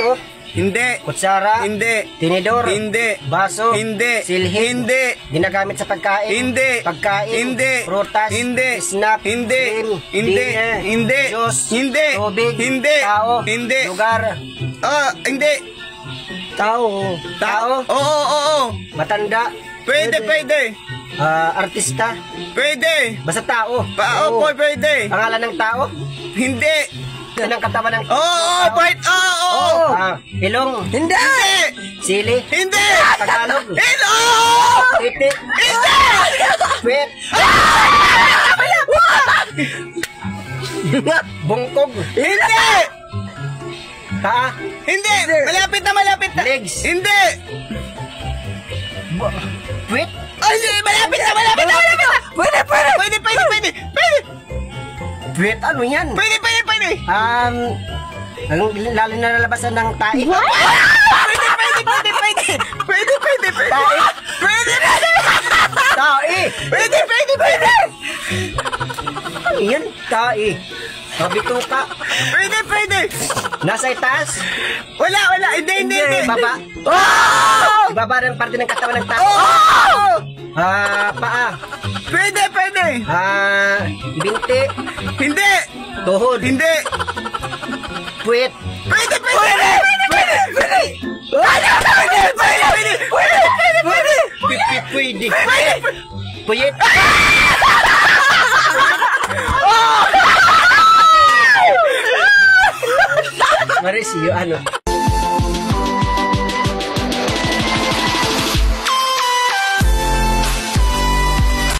Plato. Hindi. Kutsara. Hindi. Tinidor. Hindi. Baso. Hindi. Silhin. Hindi. Ginagamit sa pagkain. Hindi. Pagkain. Hindi. Prutas. Hindi. Snack. Hindi. Cream. Hindi. Dinner. Hindi. Juice. Hindi. Tubig. Hindi. Tao. Hindi. Lugar. Hindi. Tao. Tao. Oo. Matanda. Pwede. Artista. Pwede. Basta tao. Opo, pwede. Pangalan ng tao. Hindi. Yan ang katawan ng tao. Oo, part. Oo. Ilong. Hindi. Sili. Hindi. Tagalog. Hello. Pipi. Hindi. Wet. Bungkog. Hindi. Paa. Hindi. Malapit na. Legs. Hindi. Wet. Ay, hindi. Malapit na. Pwede. Wet. Ano yan? Pwede. Ang lalo na nalabasan ng tae. Pwede. Tae. Pwede. Tae. Pwede. Ano yan? Tae. Mabituka. Pwede. Nasa itaas. Wala. Hindi. Baba. Oh! Ibaba ng parte ng katawan ng tao. Oh! Paa. Pwede. Binti. Hindi. Tuhod. Hindi. Puwet. Pwede. Pwede. Puyit. Maris, ano?